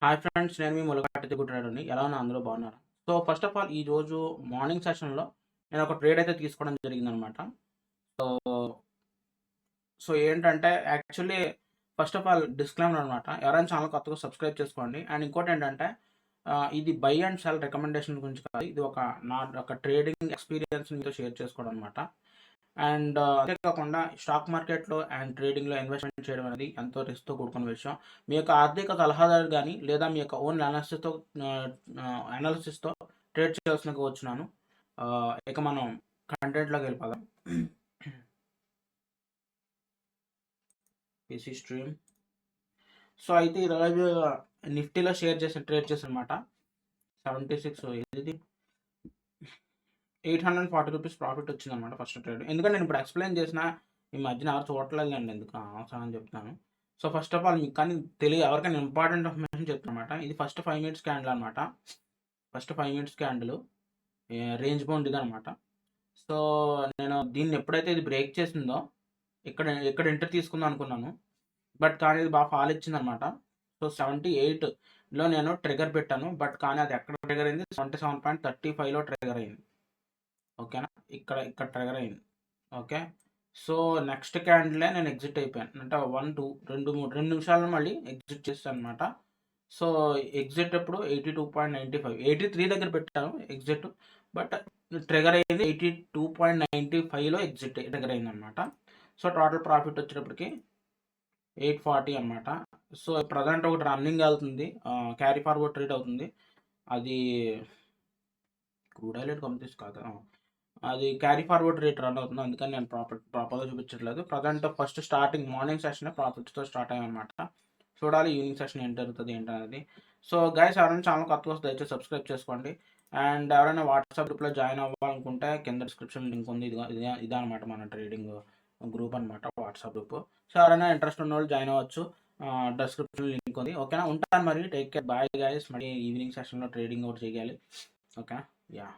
Hi friends. నేను మీ ములగట్ట తిరుగుతున్నానండి. ఎలా ఉన్నా అందరూ బాగున్నారా? సో, ఫస్ట్ ఆఫ్ ఆల్ ఈరోజు మార్నింగ్ సెషన్‌లో నేను ఒక ట్రేడ్ అయితే తీసుకోవడం జరిగిందనమాట. సో, ఏంటంటే actually first of all disclaimer అనమాట. ఎవరైనా ఛానల్ కొత్తగా సబ్స్క్రైబ్ చేసుకోండి. అండ్ ఇంకోటేంటంటే ఇది బై అండ్ సెల్ రికమెండేషన్ గురించి కాదు. ఇది ఒక ట్రేడింగ్ ఎక్స్‌పీరియన్స్ మీతో షేర్ చేసుకోవడం అనమాట. అండ్ అంతే కాకుండా స్టాక్ మార్కెట్‌లో అండ్ ట్రేడింగ్‌లో ఇన్వెస్ట్‌మెంట్ చేయడం అనేది ఎంతో రిస్క్‌తో కూడుకున్న విషయం. మీ యొక్క ఆర్థిక సలహాదారు గాని, లేదా మీ యొక్క ఓన్ ఆహ్, అనాలిసిస్‌తో ట్రేడ్ చేయాల్సిందిగా వచ్చున్నాను. ఇక మనం కంటెంట్‌లోకెళ్ళిపోదాం. PC stream. సో, అయితే ఈరోజు నిఫ్టీలో ట్రేడ్ చేశాననమాట. 76 ఏదిది? ₹840 ప్రాఫిట్ వచ్చిందనమాట ఫస్ట్ ట్రేడ్. ఎందుకంటే నేను ఇప్పుడు ఎక్స్‌ప్లెయిన్ చేసినా ఈ మధ్యన ఎవరు చూడట్లేదులెండి ఎందుకు అనవసరం అని చెప్తున్నాను. సో, ఫస్ట్ ఆఫ్ ఆల్ మీకు కానీ ఎవరికైనా ఇంపార్టెంట్ ఇన్ఫర్మేషన్ చెప్తానమాట. ఇది ఫస్ట్ 5 మినిట్స్ క్యాండిల్ అనమాట. First 5 minutes candle range bound ఇదనమాట. సో, నేను దీన్ని ఎప్పుడైతే ఇది బ్రేక్ చేసిందో ఇక్కడ ఎంటర్ తీసుకుందాం అనుకున్నాను. బట్ కానీ ఇది బాగా ఫాల్ ఇచ్చిందనమాట. సో, 78లో నేను ట్రిగ్గర్ పెట్టాను. బట్ కానీ అది ఎక్కడ ట్రిగ్గర్ అయింది? 77.35లో ట్రిగ్గర్ అయింది. ఓకేనా? ఇక్కడ ట్రిగ్గర్ అయింది. ఓకే. సో, నెక్స్ట్ క్యాండిలే నేను ఎగ్జిట్ అయిపోయాను. అంటే 1, 2, 2, 3 2 నిమిషాల్లో మళ్ళీ ఎగ్జిట్ చేశాననమాట. సో, ఎగ్జిట్ ఎప్పుడు 82.95 83 దగ్గర పెట్టాను ఎగ్జిట్. బట్ ట్రిగ్గర్ అయింది 82.95లో ట్రిగ్గర్ అయిందనమాట. సో, టోటల్ ప్రాఫిట్ వచ్చేటప్పటికి 840 అనమాట. సో, ప్రెజెంట్ ఒకటి రన్నింగ్ వెళ్తుంది. క్యారీ ఫార్వర్డ్ ట్రేడ్ అవుతుంది. అది క్రూడ్ ఆయిల్ కంపెనీస్ కాదు. అది క్యారీ ఫార్వర్డ్ రేట్ రన్ అవుతుంది. అందుకని నేను ప్రాపర్‌గా చూపించట్లేదు. ప్రజెంట్ ఫస్ట్ స్టార్టింగ్ మార్నింగ్ సెషనే ప్రాఫిట్స్‌తో స్టార్ట్ అయ్యామనమాట. చూడాలి ఈవినింగ్ సెషన్ ఏం జరుగుతుంది ఏంటనేది. సో, గైస్ ఎవరైనా ఛానల్ కొత్తగా వస్తే దయచేసి సబ్స్క్రైబ్ చేసుకోండి. అండ్ ఎవరైనా వాట్సాప్ గ్రూప్‌లో జాయిన్ అవ్వాలనుకుంటే కింద డిస్క్రిప్షన్ లింక్ ఉంది. ఇదనమాట మన ట్రేడింగ్ గ్రూప్ అనమాట వాట్సాప్ గ్రూప్. సో, ఎవరైనా ఇంట్రెస్ట్ ఉన్నోళ్ళు జాయిన్ అవ్వచ్చు. డిస్క్రిప్షన్ లింక్ ఉంది. ఓకేనా? ఉంటాను మరి. Take care. Bye guys. మళ్ళీ ఈవినింగ్ సెషన్‌లో ట్రేడింగ్ ఒకటి చేయాలి. ఓకే. యాహ్!